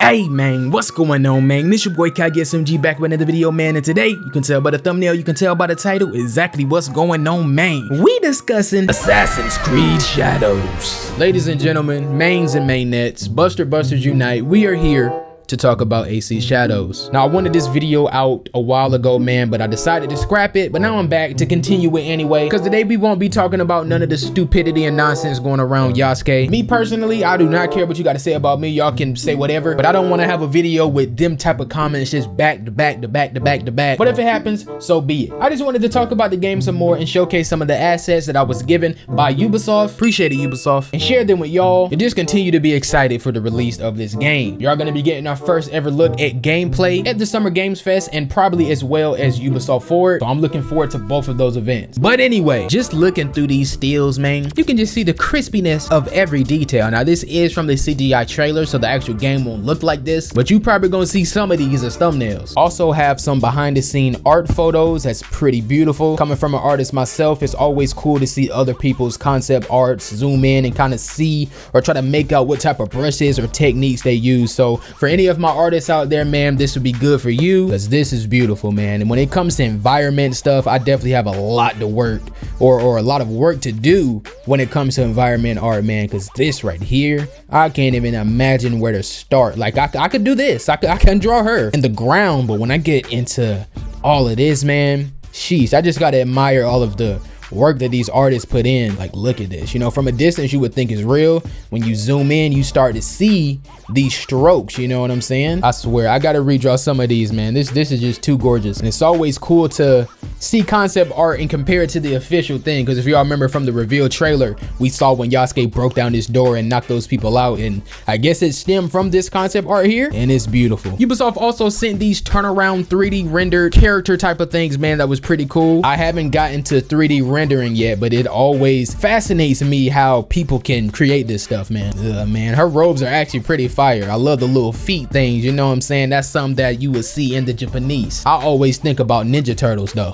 Hey man, what's going on, man? This your boy KAGE back with another video, man, and today you can tell by the thumbnail, you can tell by the title exactly what's going on, man. We discussing Assassin's Creed Shadows. Ladies and gentlemen, mains and mainnettes, Busters unite. We are here to talk about AC Shadows. Now I wanted this video out a while ago, man, but I decided to scrap it, but now I'm back to continue it anyway, because today we won't be talking about none of the stupidity and nonsense going around Yasuke. Me personally, I do not care what you got to say about me. Y'all can say whatever, but I don't want to have a video with them type of comments just back to back. But if it happens, so be it. I just wanted to talk about the game some more and showcase some of the assets that I was given by Ubisoft. Appreciate it, Ubisoft, and share them with y'all, and just continue to be excited for the release of this game. Y'all gonna be getting our first ever look at gameplay at the Summer Games Fest, and probably as well as Ubisoft Forward, so I'm looking forward to both of those events. But anyway, just looking through these stills, man, you can just see the crispiness of every detail. Now this is from the CGI trailer, so the actual game won't look like this, but you probably gonna see some of these as thumbnails. Also have some behind the scene art photos that's pretty beautiful. Coming from an artist myself, it's always cool to see other people's concept arts, zoom in and kind of see or try to make out what type of brushes or techniques they use. So for any of my artists out there, man, this would be good for you, because this is beautiful, man. And when it comes to environment stuff, I definitely have a lot to work or a lot of work to do when it comes to environment art, man, because this right here, I can't even imagine where to start. Like I could do this, I can draw her in the ground, but when I get into all of this, man, sheesh, I just gotta admire all of the work that these artists put in. Like, look at this, you know, from a distance you would think it's real. When you zoom in, you start to see these strokes, you know what I'm saying? I swear I gotta redraw some of these, man. This is just too gorgeous. And it's always cool to see concept art and compare it to the official thing, because if y'all remember from the reveal trailer, we saw when Yasuke broke down this door and knocked those people out, and I guess it stemmed from this concept art here, and it's beautiful. Ubisoft also sent these turnaround 3D rendered character type of things, man, that was pretty cool. I haven't gotten to 3D rendering yet, but it always fascinates me how people can create this stuff, man. Man, her robes are actually pretty fire. I love the little feet things, you know what I'm saying? That's something that you would see in the Japanese. I always think about Ninja Turtles though.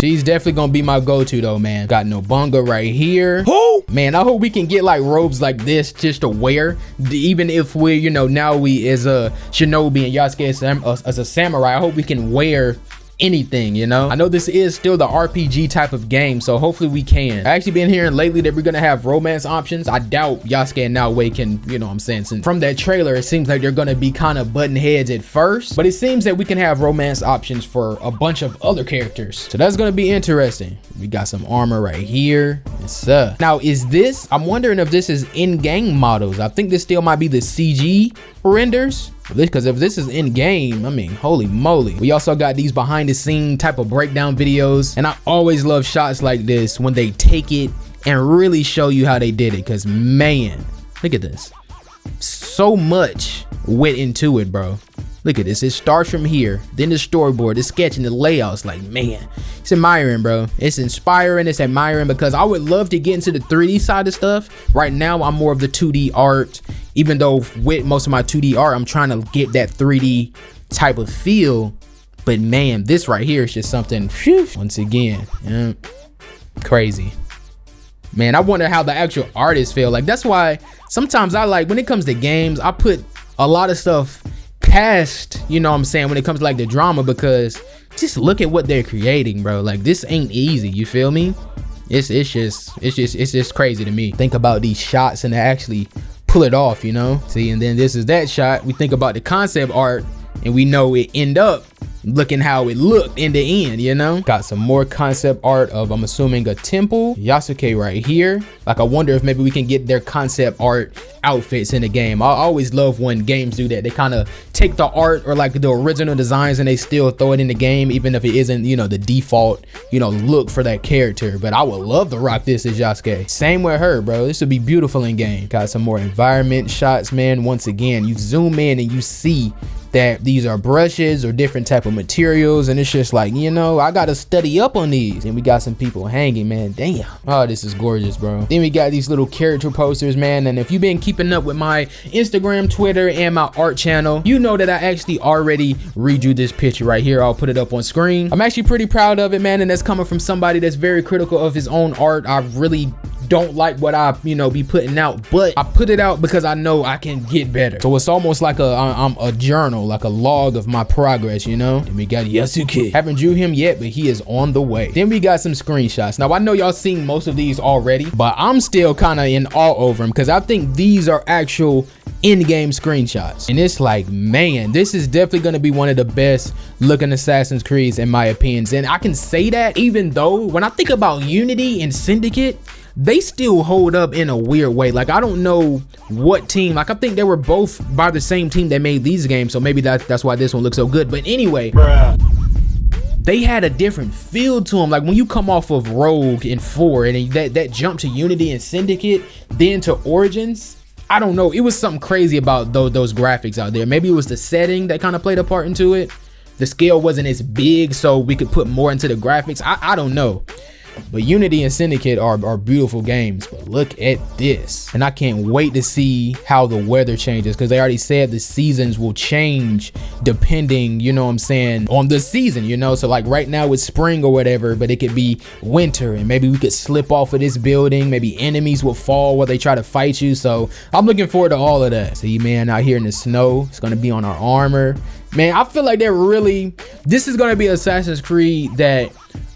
She's definitely gonna be my go-to though, man. Got Nobunga right here. Oh man, I hope we can get like robes like this just to wear, even if we're, you know, Naoe is a shinobi and Yasuke as a samurai. I hope we can wear anything, you know. I know this is still the RPG type of game, so hopefully we can. I actually been hearing lately that we're gonna have romance options. I doubt Yasuke and Naoe can, you know what I'm saying, since from that trailer it seems like they're gonna be kind of button heads at first, but it seems that we can have romance options for a bunch of other characters, so that's gonna be interesting. We got some armor right here. Yes, now is this, I'm wondering if this is in-game models. I think this still might be the CG renders, because if this is in game, I mean, holy moly. We also got these behind the scene type of breakdown videos, and I always love shots like this when they take it and really show you how they did it, because man, look at this, so much went into it, bro. Look at this, it starts from here, then the storyboard, the sketch, and the layouts. Like, man, it's admiring, bro. It's inspiring, it's admiring, because I would love to get into the 3D side of stuff. Right now, I'm more of the 2D art, even though with most of my 2D art, I'm trying to get that 3D type of feel. But man, this right here is just something, whew, once again, crazy. Man, I wonder how the actual artists feel. Like, that's why sometimes I like, when it comes to games, I put a lot of stuff past, you know what I'm saying, when it comes to like the drama, because just look at what they're creating, bro. Like, this ain't easy, you feel me? It's just crazy to me. Think about these shots and to actually pull it off, you know? See, and then this is that shot. We think about the concept art and we know it end up looking how it looked in the end, you know? Got some more concept art of, I'm assuming, a temple. Yasuke right here. Like, I wonder if maybe we can get their concept art outfits in the game. I always love when games do that. They kind of take the art or like the original designs and they still throw it in the game, even if it isn't, you know, the default, you know, look for that character. But I would love to rock this as Yasuke. Same with her, bro. This would be beautiful in game. Got some more environment shots, man. Once again, you zoom in and you see that these are brushes or different type of materials, and it's just like, you know, I gotta study up on these. And we got some people hanging, man. Damn. Oh, this is gorgeous, bro. Then we got these little character posters, man. And if you've been keeping up with my Instagram, Twitter, and my art channel, you know that I actually already redrew this picture right here. I'll put it up on screen. I'm actually pretty proud of it, man, and that's coming from somebody that's very critical of his own art. I really don't like what I, you know, be putting out, but I put it out because I know I can get better. So it's almost like I'm a journal, like a log of my progress, you know. Then we got Yasuke. Haven't drew him yet, but he is on the way. Then we got some screenshots. Now I know y'all seen most of these already, but I'm still kind of in awe over them because I think these are actual in-game screenshots. And it's like, man, this is definitely gonna be one of the best looking Assassin's Creeds in my opinions. And I can say that even though when I think about Unity and Syndicate, they still hold up in a weird way. Like, I don't know what team, like I think they were both by the same team that made these games, so maybe that's why this one looks so good. But anyway, they had a different feel to them. Like when you come off of Rogue and 4 and that jump to Unity and Syndicate, then to Origins, I don't know, it was something crazy about those graphics out there. Maybe it was the setting that kind of played a part into it. The scale wasn't as big, so we could put more into the graphics. I don't know. But Unity and Syndicate are beautiful games. But look at this. And I can't wait to see how the weather changes, because they already said the seasons will change depending, you know what I'm saying, on the season, you know. So like right now it's spring or whatever, but it could be winter, and maybe we could slip off of this building. Maybe enemies will fall while they try to fight you. So I'm looking forward to all of that. See, man, out here in the snow, it's gonna be on our armor. Man, I feel like this is gonna be Assassin's Creed that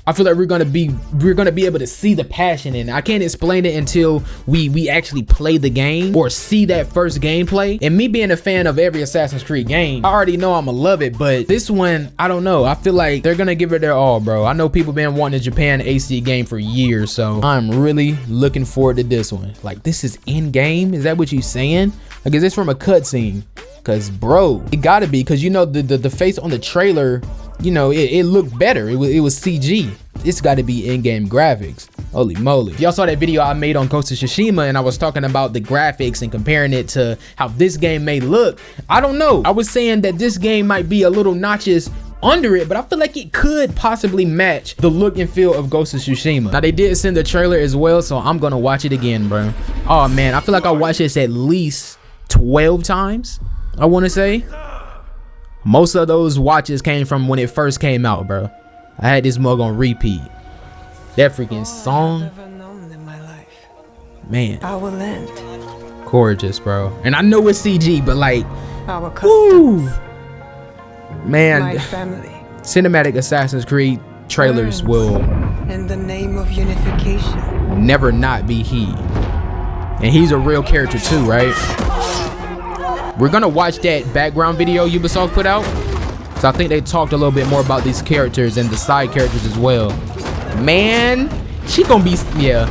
I feel like we're gonna be able to see the passion in it. I can't explain it until we actually play the game or see that first gameplay. And me being a fan of every Assassin's Creed game, I already know I'ma love it, but this one, I don't know. I feel like they're gonna give it their all, bro. I know people been wanting a Japan AC game for years, so I'm really looking forward to this one. Like, this is in game? Is that what you saying? Like, is this from a cutscene? Cause bro, it gotta be, cause you know the face on the trailer, you know, it looked better. It was CG. It's got to be in-game graphics. Holy moly. Y'all saw that video I made on Ghost of Tsushima, and I was talking about the graphics and comparing it to how this game may look. I don't know. I was saying that this game might be a little notches under it, but I feel like it could possibly match the look and feel of Ghost of Tsushima. Now they did send the trailer as well, so I'm gonna watch it again, bro. Oh man, I feel like I watched this at least 12 times, I want to say. Most of those watches came from when it first came out, bro. I had this mug on repeat. That freaking song, man, gorgeous, bro. And I know it's CG, but like, woo, man, cinematic Assassin's Creed trailers will, in the name of unification, never not be he. And he's a real character too, right? We're gonna watch that background video Ubisoft put out. So I think they talked a little bit more about these characters and the side characters as well. Man, she gonna be, yeah.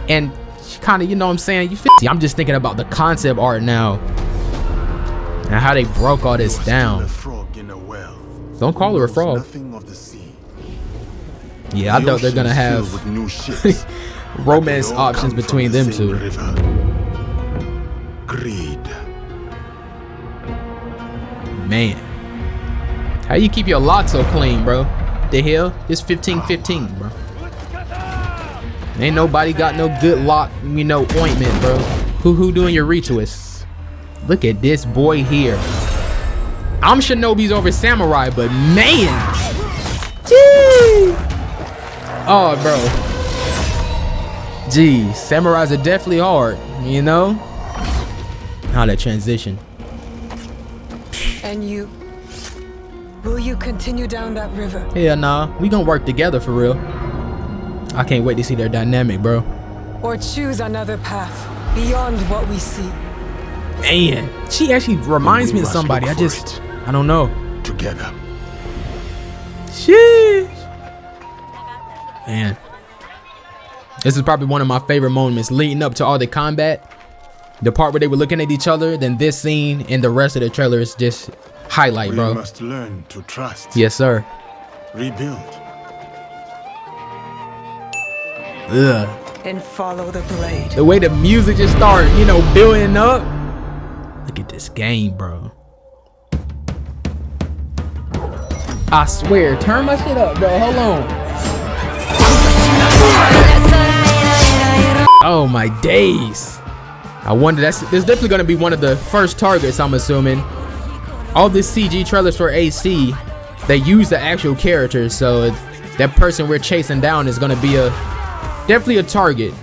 And she kind of, you know what I'm saying? You feel? See, I'm just thinking about the concept art now and how they broke all this down. Don't call her a frog. Yeah, I doubt they're gonna have romance options between them two. Greed. Man, how you keep your lock so clean, bro? The hell? It's 15-15, bro. Ain't nobody got no good lock, you know, ointment, bro. Who doing your retwists? Look at this boy here. I'm Shinobi's over Samurai, but man, gee. Oh, bro. Geez, Samurais are definitely hard, you know? How that transition. And you, will you continue down that river? Hell nah, we gonna work together for real. I can't wait to see their dynamic, bro. Or choose another path beyond what we see. Man, she actually reminds me of somebody. I don't know. Together. Sheesh. Man, this is probably one of my favorite moments leading up to all the combat. The part where they were looking at each other, then this scene and the rest of the trailer is just highlight, bro. We must learn to trust. Yes, sir. Rebuild. Ugh. And follow the blade. The way the music just started, you know, building up. Look at this game, bro. I swear, turn my shit up, bro. Hold on. Oh my days. I wonder, there's definitely gonna be one of the first targets, I'm assuming. All this CG trailers for AC, they use the actual characters, so that person we're chasing down is gonna be definitely a target.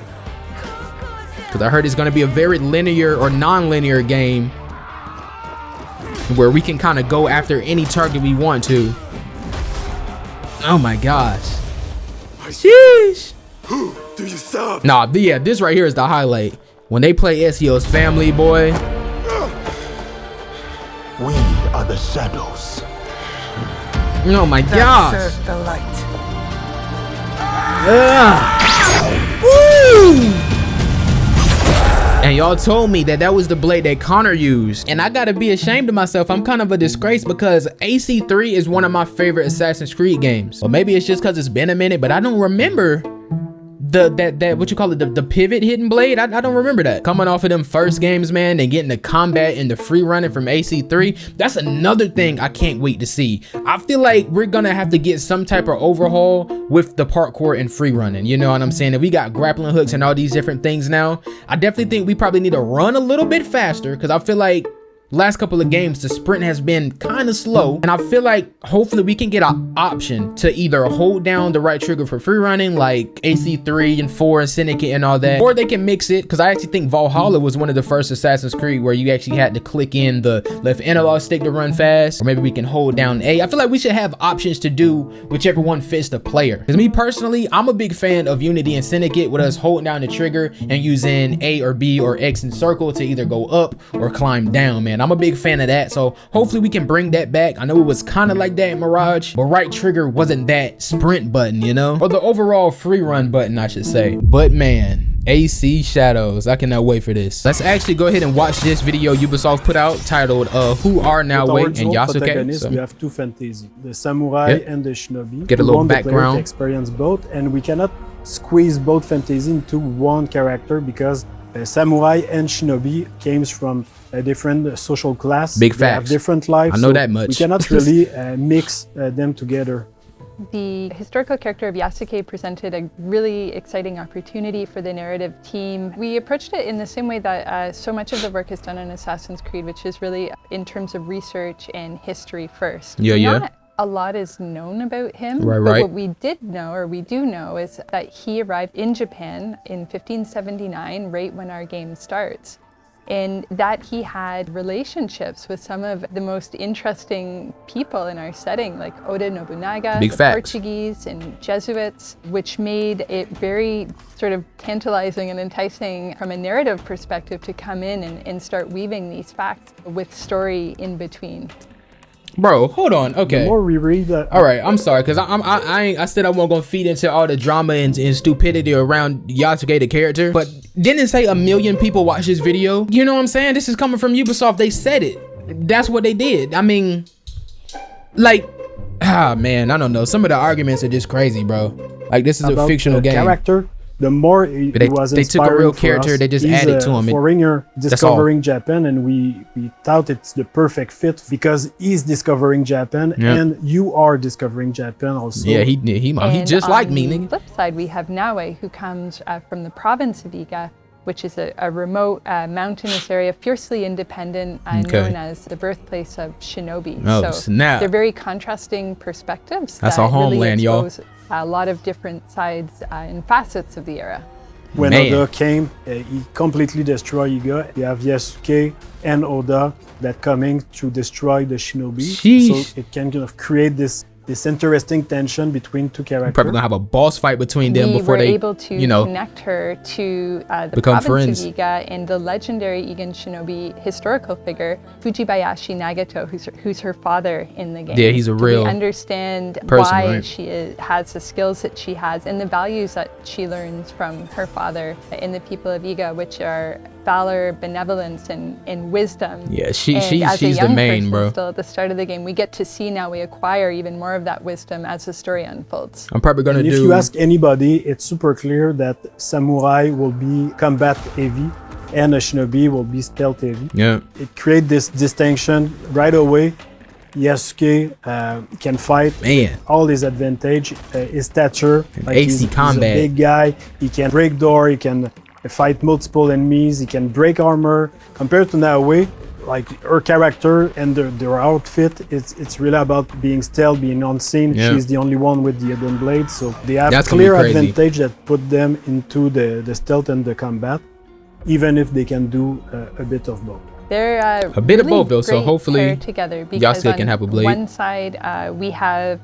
because I heard it's going to be a very linear or non-linear game where we can kind of go after any target we want to. Oh my gosh. Sheesh. Who do you serve? Nah, yeah, this right here is the highlight. When they play Ezio's family, boy. We are the shadows. Oh my gosh. Serve the light. Woo! And y'all told me that that was the blade that Connor used. And I gotta be ashamed of myself. I'm kind of a disgrace because AC3 is one of my favorite Assassin's Creed games. Or maybe it's just because it's been a minute, but I don't remember that what you call it, the pivot hidden blade. I don't remember that. Coming off of them first games, man, and getting the combat and the free running from AC3, that's another thing I can't wait to see. I feel like we're gonna have to get some type of overhaul with the parkour and free running, you know what I'm saying? If we got grappling hooks and all these different things now, I definitely think we probably need to run a little bit faster, because I feel like last couple of games the sprint has been kind of slow, and I feel like hopefully we can get an option to either hold down the right trigger for free running like AC3 and 4 and Syndicate and all that, or they can mix it, because I actually think Valhalla was one of the first Assassin's Creed where you actually had to click in the left analog stick to run fast, or maybe we can hold down A. I feel like we should have options to do whichever one fits the player, because me personally, I'm a big fan of Unity and Syndicate with us holding down the trigger and using A or B or X and circle to either go up or climb down, man. I'm a big fan of that, so hopefully we can bring that back. I know it was kind of like that in Mirage, but right trigger wasn't that sprint button, you know, or the overall free run button, I should say. But man, AC Shadows, I cannot wait for this. Let's actually go ahead and watch this video Ubisoft put out titled Who Are Naoe and Yasuke. So we have two fantasy, the samurai and the shinobi. Get a little background. Experience both, and we cannot squeeze both fantasy into one character because samurai and shinobi came from a different social class. Big they facts. have different lives. I know that much. We cannot really mix them together. The historical character of Yasuke presented a really exciting opportunity for the narrative team. We approached it in the same way that so much of the work is done in Assassin's Creed, which is really in terms of research and history first. Not a lot is known about him, but what we did know, or we do know, is that he arrived in Japan in 1579, right when our game starts. And that he had relationships with some of the most interesting people in our setting, like Oda Nobunaga, the Portuguese and Jesuits, which made it very sort of tantalizing and enticing from a narrative perspective to come in and start weaving these facts with story in between. Bro, hold on. Okay. The more we read that. All right, I'm sorry, because I said I wasn't gonna feed into all the drama and stupidity around Yasuke the character, but didn't say 1 million people watch this video. You know what I'm saying? This is coming from Ubisoft. They said it. That's what they did. I mean, like, man, I don't know. Some of the arguments are just crazy, bro. Like, this is a fictional game. Character. The more it was they took a real character, they just added to him. Foreigner discovering Japan, and we thought it's the perfect fit because he's discovering Japan, and you are discovering Japan also. Yeah, he just like me, nigga. On the flip side, we have Naoe, who comes from the province of Iga, which is a remote mountainous area, fiercely independent, known as the birthplace of shinobi. Oh, so snap. They're very contrasting perspectives. That's our homeland, really y'all. A lot of different sides and facets of the era. When Oda came, he completely destroyed Iga. You have Yasuke and Oda that coming to destroy the shinobi. Sheesh. So it can kind of create this interesting tension between two characters. Probably gonna have a boss fight between them before they, able to connect her to the become province friends. of Iga and the legendary Igan shinobi historical figure Fujibayashi Nagato, who's her father in the game. Yeah, he's a real we understand person, why right? she has the skills that she has and the values that she learns from her father in the people of Iga, which are valor, benevolence, and wisdom. Yeah, she's the main, bro. Still at the start of the game, we get to see now we acquire even more of that wisdom as the story unfolds. I'm probably gonna If you ask anybody, it's super clear that samurai will be combat heavy and a shinobi will be stealth heavy. Yeah. It creates this distinction right away. Yasuke can fight. Man. All his advantage, his stature. Like AC combat. He's a big guy. He can break door. He can fight multiple enemies. He can break armor. Compared to Naoe, like her character and their outfit, it's really about being stealth, being unseen. Yeah. She's the only one with the hidden blade, so they have That's clear gonna be crazy. advantage that put them into the stealth and the combat. even if they can do a bit of both. They're a bit of really both though, so great hopefully pair together, because Yasuke can have a blade. On one side, we have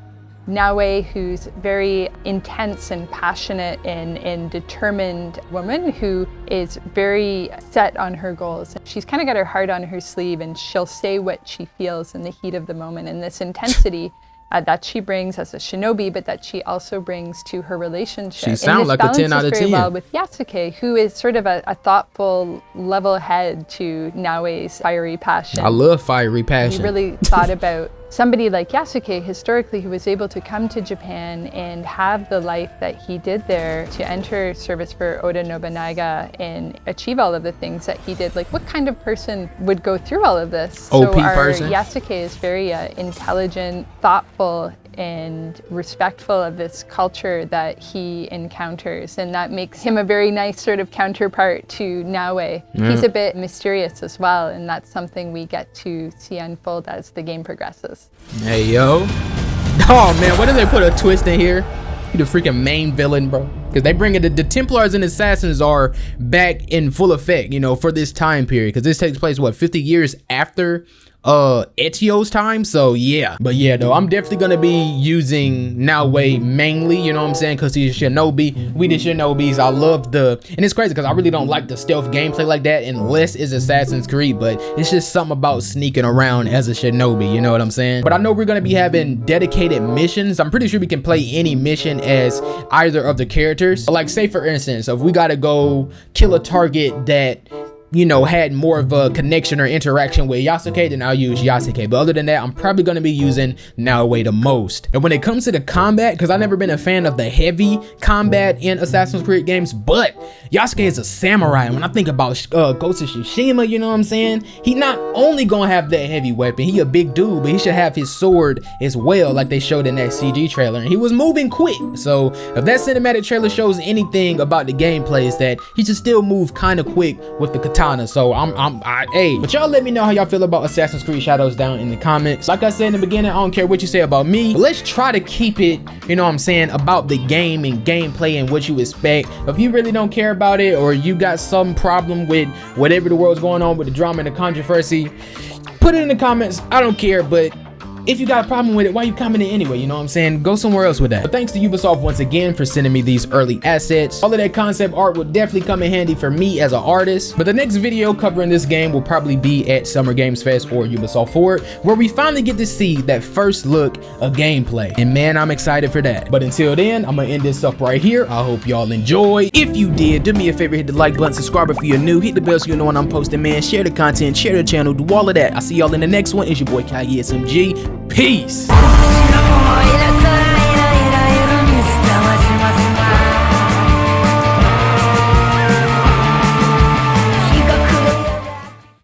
Naoe, who's very intense and passionate and determined woman who is very set on her goals. She's kind of got her heart on her sleeve, and she'll say what she feels in the heat of the moment. And this intensity that she brings as a shinobi, but that she also brings to her relationship. She sounds like a 10 out of 10. Very well with Yasuke, who is sort of a thoughtful, level head to Naoe's fiery passion. I love fiery passion. We really thought about somebody like Yasuke, historically, who was able to come to Japan and have the life that he did there, to enter service for Oda Nobunaga and achieve all of the things that he did. Like, what kind of person would go through all of this? OP so our person. Yasuke is very intelligent, thoughtful, and respectful of this culture that he encounters, and that makes him a very nice sort of counterpart to Naoe. He's a bit mysterious as well, and that's something we get to see unfold as the game progresses. Hey yo. Oh man, what if they put a twist in here? He the freaking main villain, bro. Because they bring it, the Templars and Assassins are back in full effect, you know, for this time period. Because this takes place, what, 50 years after Etio's time? So yeah. But yeah, though, I'm definitely gonna be using Naoe mainly, you know what I'm saying, because he's a shinobi. We the shinobis. I love and it's crazy because I really don't like the stealth gameplay like that unless it's Assassin's Creed, but it's just something about sneaking around as a shinobi, you know what I'm saying? But I know we're gonna be having dedicated missions. I'm pretty sure we can play any mission as either of the characters. Like, say for instance, if we gotta go kill a target that, you know, had more of a connection or interaction with Yasuke, then I'll use Yasuke. But other than that, I'm probably going to be using Naoe the most. And when it comes to the combat, because I've never been a fan of the heavy combat in Assassin's Creed games, but Yasuke is a samurai. And when I think about Ghost of Tsushima, you know what I'm saying? He not only going to have that heavy weapon, he a big dude, but he should have his sword as well, like they showed in that CG trailer. And he was moving quick. So if that cinematic trailer shows anything about the gameplay, is that he should still move kind of quick with the katana. So hey, but y'all let me know how y'all feel about Assassin's Creed Shadows down in the comments. Like I said in the beginning, I don't care what you say about me, but let's try to keep it, you know what I'm saying, about the game and gameplay and what you expect. If you really don't care about it, or you got some problem with whatever the world's going on with the drama and the controversy, put it in the comments. I don't care. But if you got a problem with it, why you commenting anyway? You know what I'm saying? Go somewhere else with that. But thanks to Ubisoft once again for sending me these early assets. All of that concept art will definitely come in handy for me as an artist. But the next video covering this game will probably be at Summer Games Fest or Ubisoft Forward, where we finally get to see that first look of gameplay. And man, I'm excited for that. But until then, I'm gonna end this up right here. I hope y'all enjoy. If you did, do me a favor, hit the like button, subscribe if you're new, hit the bell so you know when I'm posting, man. Share the content, share the channel, do all of that. I'll see y'all in the next one. It's your boy KAGE SMG. Peace.